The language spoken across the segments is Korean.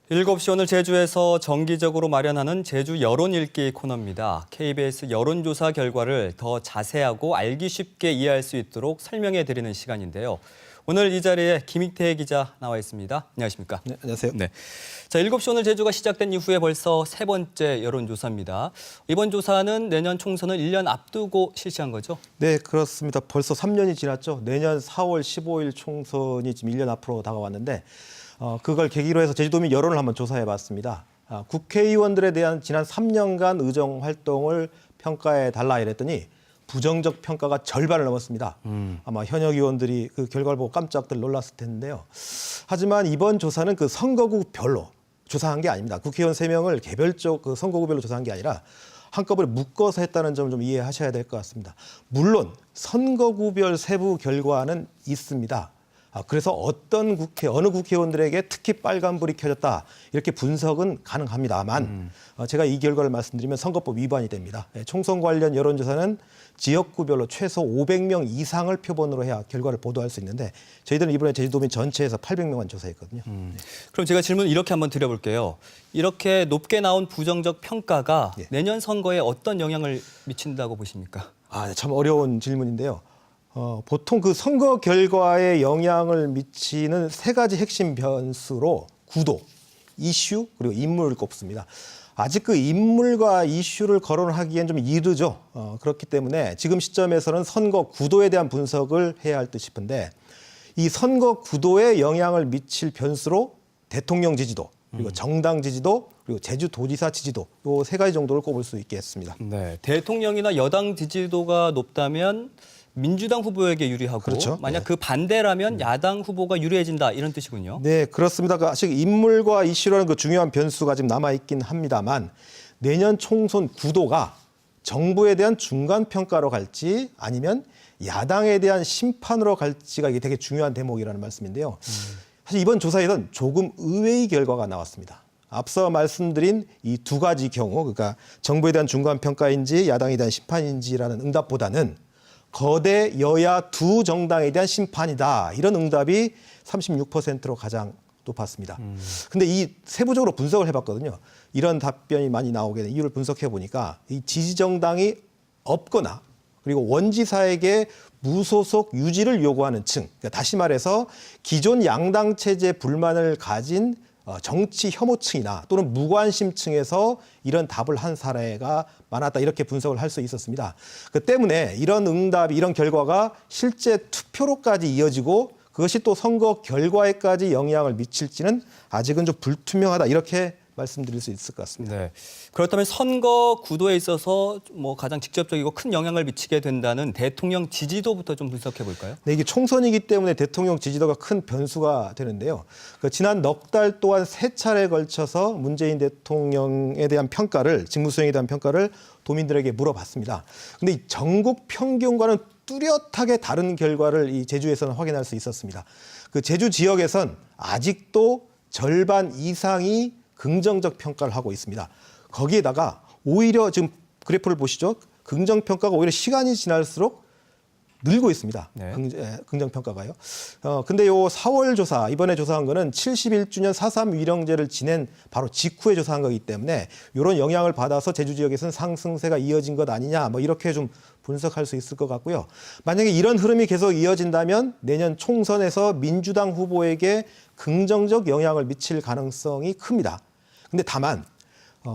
7시 오늘 제주에서 정기적으로 마련하는 제주 여론 읽기 코너입니다. KBS 여론조사 결과를 더 자세하고 알기 쉽게 이해할 수 있도록 설명해 드리는 시간인데요. 오늘 이 자리에 김익태 기자 나와 있습니다. 안녕하십니까? 네, 안녕하세요. 네. 자, 7시 오늘 제주가 시작된 이후에 벌써 세 번째 여론조사입니다. 이번 조사는 내년 총선을 1년 앞두고 실시한 거죠? 네, 그렇습니다. 벌써 3년이 지났죠. 내년 4월 15일 총선이 지금 1년 앞으로 다가왔는데 그걸 계기로 해서 제주도민 여론을 한번 조사해 봤습니다. 국회의원들에 대한 지난 3년간 의정 활동을 평가해 달라 이랬더니 부정적 평가가 절반을 넘었습니다. 아마 현역 의원들이 그 결과를 보고 깜짝들 놀랐을 텐데요. 하지만 이번 조사는 그 선거구별로 조사한 게 아닙니다. 국회의원 3명을 개별적 그 선거구별로 조사한 게 아니라 한꺼번에 묶어서 했다는 점을 좀 이해하셔야 될 것 같습니다. 물론 선거구별 세부 결과는 있습니다. 그래서 어느 국회의원들에게 특히 빨간불이 켜졌다 이렇게 분석은 가능합니다만 제가 이 결과를 말씀드리면 선거법 위반이 됩니다. 총선 관련 여론조사는 지역구별로 최소 500명 이상을 표본으로 해야 결과를 보도할 수 있는데 저희들은 이번에 제주도민 전체에서 800명만 조사했거든요. 그럼 제가 질문 이렇게 한번 드려볼게요. 이렇게 높게 나온 부정적 평가가 내년 선거에 어떤 영향을 미친다고 보십니까? 참 어려운 질문인데요. 보통 그 선거 결과에 영향을 미치는 세 가지 핵심 변수로 구도, 이슈, 그리고 인물을 꼽습니다. 아직 그 인물과 이슈를 거론하기엔 좀 이르죠. 그렇기 때문에 지금 시점에서는 선거 구도에 대한 분석을 해야 할 듯 싶은데 이 선거 구도에 영향을 미칠 변수로 대통령 지지도, 그리고 정당 지지도, 그리고 제주도지사 지지도 이 세 가지 정도를 꼽을 수 있겠습니다. 네, 대통령이나 여당 지지도가 높다면 민주당 후보에게 유리하고 그렇죠. 만약 그 반대라면 야당 후보가 유리해진다 이런 뜻이군요. 네, 그렇습니다. 아직 인물과 이슈라는 그 중요한 변수가 지금 남아있긴 합니다만 내년 총선 구도가 정부에 대한 중간평가로 갈지 아니면 야당에 대한 심판으로 갈지가 이게 되게 중요한 대목이라는 말씀인데요. 사실 이번 조사에선 조금 의외의 결과가 나왔습니다. 앞서 말씀드린 이 두 가지 경우, 그러니까 정부에 대한 중간평가인지 야당에 대한 심판인지라는 응답보다는 거대 여야 두 정당에 대한 심판이다. 이런 응답이 36%로 가장 높았습니다. 근데 이 세부적으로 분석을 해봤거든요. 이런 답변이 많이 나오게 된 이유를 분석해 보니까 이 지지 정당이 없거나 그리고 원지사에게 무소속 유지를 요구하는 층, 그러니까 다시 말해서 기존 양당 체제 불만을 가진 정치 혐오층이나 또는 무관심층에서 이런 답을 한 사례가 많았다 이렇게 분석을 할 수 있었습니다. 그 때문에 이런 응답, 이런 결과가 실제 투표로까지 이어지고 그것이 또 선거 결과에까지 영향을 미칠지는 아직은 좀 불투명하다 이렇게 말씀드릴 수 있을 것 같습니다. 네. 그렇다면 선거 구도에 있어서 뭐 가장 직접적이고 큰 영향을 미치게 된다는 대통령 지지도부터 좀 분석해 볼까요? 네, 이게 총선이기 때문에 대통령 지지도가 큰 변수가 되는데요. 지난 넉 달 동안 세 차례에 걸쳐서 문재인 대통령에 대한 평가를, 직무수행에 대한 평가를 도민들에게 물어봤습니다. 근데 이 전국 평균과는 뚜렷하게 다른 결과를 이 제주에서는 확인할 수 있었습니다. 그 제주 지역에선 아직도 절반 이상이 긍정적 평가를 하고 있습니다. 거기에다가 오히려 지금 그래프를 보시죠. 긍정평가가 오히려 시간이 지날수록 늘고 있습니다. 네. 긍정평가가요. 근데 요 4월 조사, 이번에 조사한 거는 71주년 4.3 위령제를 지낸 바로 직후에 조사한 거기 때문에 이런 영향을 받아서 제주 지역에서는 상승세가 이어진 것 아니냐, 뭐 이렇게 좀 분석할 수 있을 것 같고요. 만약에 이런 흐름이 계속 이어진다면 내년 총선에서 민주당 후보에게 긍정적 영향을 미칠 가능성이 큽니다. 근데 다만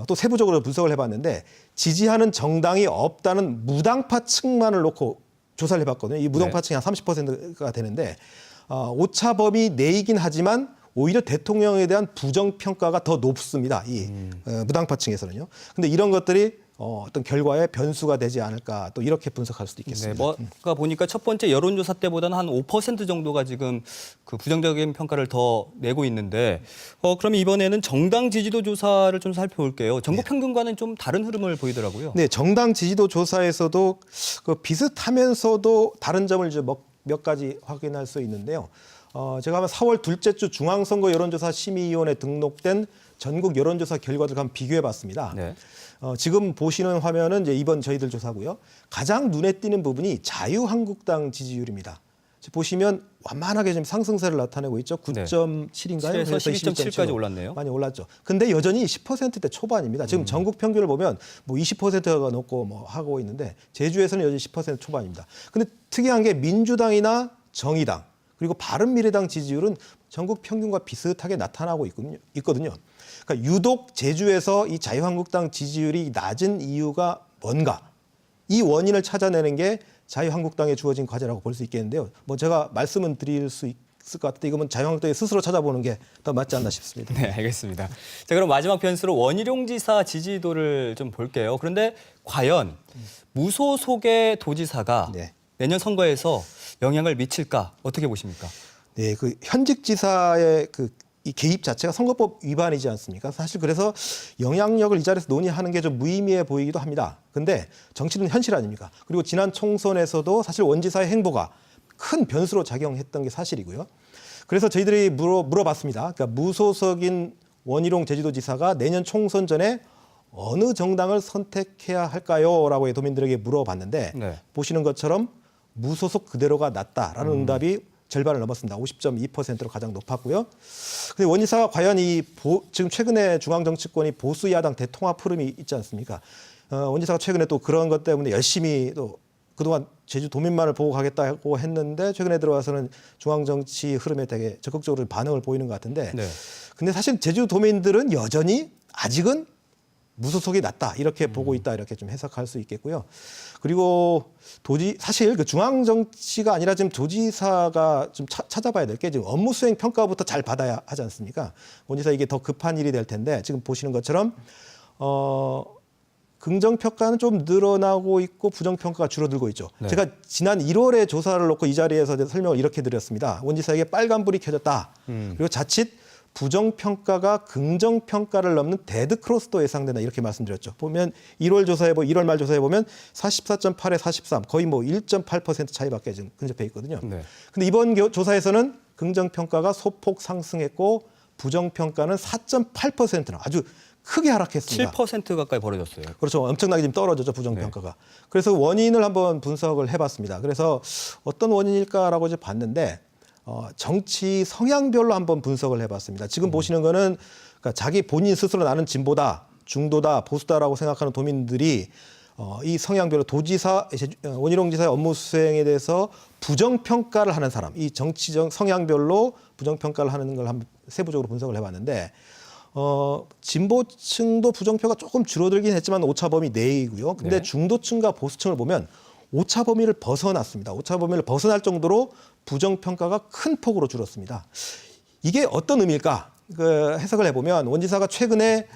또 세부적으로 분석을 해봤는데 지지하는 정당이 없다는 무당파 층만을 놓고 조사를 해봤거든요. 이 무당파 층이 한 30%가 되는데 오차범위 내이긴 하지만 오히려 대통령에 대한 부정평가가 더 높습니다. 이 무당파 층에서는요. 근데 이런 것들이 어떤 결과의 변수가 되지 않을까 또 이렇게 분석할 수도 있겠습니다. 네, 뭐가 보니까 첫 번째 여론조사 때보다는 한 5% 정도가 지금 그 부정적인 평가를 더 내고 있는데 그럼 이번에는 정당 지지도 조사를 좀 살펴볼게요. 전국 평균과는 좀 다른 흐름을 보이더라고요. 네, 정당 지지도 조사에서도 그 비슷하면서도 다른 점을 이제 몇 가지 확인할 수 있는데요. 제가 아마 4월 둘째 주 중앙선거 여론조사 심의위원회에 등록된 전국 여론조사 결과들 한번 비교해봤습니다. 네. 지금 보시는 화면은 이제 이번 저희들 조사고요. 가장 눈에 띄는 부분이 자유한국당 지지율입니다. 보시면 완만하게 좀 상승세를 나타내고 있죠. 네. 9.7인가요? 7에서 12.7까지 올랐네요. 많이 올랐죠. 근데 여전히 10%대 초반입니다. 지금 전국 평균을 보면 뭐 20%가 넘고 뭐 하고 있는데 제주에서는 여전히 10% 초반입니다. 근데 특이한 게 민주당이나 정의당 그리고 바른미래당 지지율은 전국 평균과 비슷하게 나타나고 있거든요. 그러니까 유독 제주에서 이 자유한국당 지지율이 낮은 이유가 뭔가 이 원인을 찾아내는 게 자유한국당에 주어진 과제라고 볼 수 있겠는데요. 뭐 제가 말씀은 드릴 수 있을 것 같은데 이건 자유한국당이 스스로 찾아보는 게 더 맞지 않나 싶습니다. 네, 알겠습니다. 자, 그럼 마지막 변수로 원희룡 지사 지지도를 좀 볼게요. 그런데 과연 무소속의 도지사가 네. 내년 선거에서 영향을 미칠까? 어떻게 보십니까? 네, 그 현직 지사의 이 개입 자체가 선거법 위반이지 않습니까? 사실 그래서 영향력을 이 자리에서 논의하는 게 좀 무의미해 보이기도 합니다. 근데 정치는 현실 아닙니까? 그리고 지난 총선에서도 사실 원지사의 행보가 큰 변수로 작용했던 게 사실이고요. 그래서 저희들이 물어봤습니다. 그러니까 무소속인 원희룡 제주도지사가 내년 총선 전에 어느 정당을 선택해야 할까요? 라고 도민들에게 물어봤는데 네. 보시는 것처럼 무소속 그대로가 낫다라는 응답이 절반을 넘었습니다. 50.2%로 가장 높았고요. 근데 원지사가 과연 지금 최근에 중앙정치권이 보수 야당 대통합 흐름이 있지 않습니까? 원지사가 최근에 또 그런 것 때문에 열심히 또 그동안 제주 도민만을 보고 가겠다고 했는데 최근에 들어와서는 중앙정치 흐름에 되게 적극적으로 반응을 보이는 것 같은데 네. 근데 사실 제주 도민들은 여전히 아직은 무소속이 낫다 이렇게 보고 있다 이렇게 좀 해석할 수 있겠고요. 그리고 사실 그 중앙 정치가 아니라 지금 도지사가 좀 찾아봐야 될 게 지금 업무 수행 평가부터 잘 받아야 하지 않습니까? 원지사 이게 더 급한 일이 될 텐데 지금 보시는 것처럼 긍정 평가는 좀 늘어나고 있고 부정 평가가 줄어들고 있죠. 네. 제가 지난 1월에 조사를 놓고 이 자리에서 설명을 이렇게 드렸습니다. 원지사에게 빨간불이 켜졌다. 그리고 자칫 부정평가가 긍정평가를 넘는 데드크로스도 예상된다 이렇게 말씀드렸죠. 보면 1월 말 조사해 보면 44.8에 43 거의 뭐 1.8% 차이밖에 지금 근접해 있거든요. 네. 근데 이번 조사에서는 긍정평가가 소폭 상승했고 부정평가는 4.8%나 아주 크게 하락했습니다. 7% 가까이 벌어졌어요. 그렇죠. 엄청나게 지금 떨어졌죠. 부정평가가. 그래서 원인을 한번 분석을 해봤습니다. 그래서 어떤 원인일까라고 이제 봤는데 정치 성향별로 한번 분석을 해봤습니다. 지금 보시는 거는 그러니까 자기 본인 스스로 나는 진보다, 중도다, 보수다라고 생각하는 도민들이 이 성향별로 원희룡 지사의 업무 수행에 대해서 부정평가를 하는 사람, 이 정치적 성향별로 부정평가를 하는 걸 한번 세부적으로 분석을 해봤는데 진보층도 부정표가 조금 줄어들긴 했지만 오차 범위 내이고요. 근데 네. 중도층과 보수층을 보면 오차 범위를 벗어났습니다. 오차 범위를 벗어날 정도로 부정평가가 큰 폭으로 줄었습니다. 이게 어떤 의미일까? 해석을 해보면 원지사가 최근에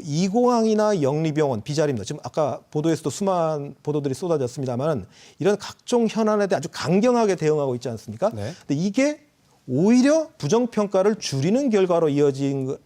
이공항이나 영리병원, 비자림도 지금 아까 보도에서도 수많은 보도들이 쏟아졌습니다만 이런 각종 현안에 대해 아주 강경하게 대응하고 있지 않습니까? 네. 근데 이게 오히려 부정평가를 줄이는 결과로 이어진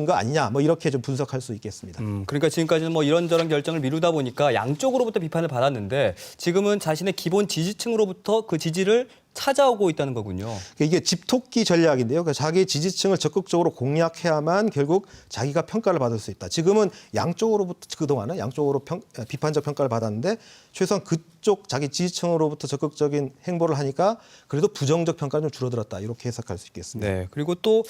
거 아니냐 뭐 이렇게 좀 분석할 수 있겠습니다. 그러니까 지금까지는 뭐 이런저런 결정을 미루다 보니까 양쪽으로부터 비판을 받았는데 지금은 자신의 기본 지지층으로부터 그 지지를 찾아오고 있다는 거군요. 이게 집토끼 전략인데요. 그러니까 자기 지지층을 적극적으로 공략해야만 결국 자기가 평가를 받을 수 있다. 지금은 양쪽으로부터 그동안은 양쪽으로 비판적 평가를 받았는데 최소한 그쪽 자기 지지층으로부터 적극적인 행보를 하니까 그래도 부정적 평가는 좀 줄어들었다. 이렇게 해석할 수 있겠습니다. 네. 그리고 또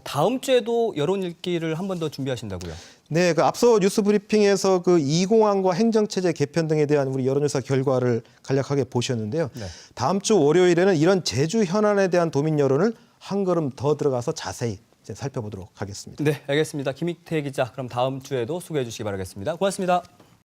다음 주에도 여론 읽기를 한 번 더 준비하신다고요. 네, 그 앞서 뉴스 브리핑에서 그 이공항과 행정체제 개편 등에 대한 우리 여론조사 결과를 간략하게 보셨는데요. 네. 다음 주 월요일에는 이런 제주 현안에 대한 도민 여론을 한 걸음 더 들어가서 자세히 이제 살펴보도록 하겠습니다. 네, 알겠습니다. 김익태 기자, 그럼 다음 주에도 수고해 주시기 바라겠습니다. 고맙습니다.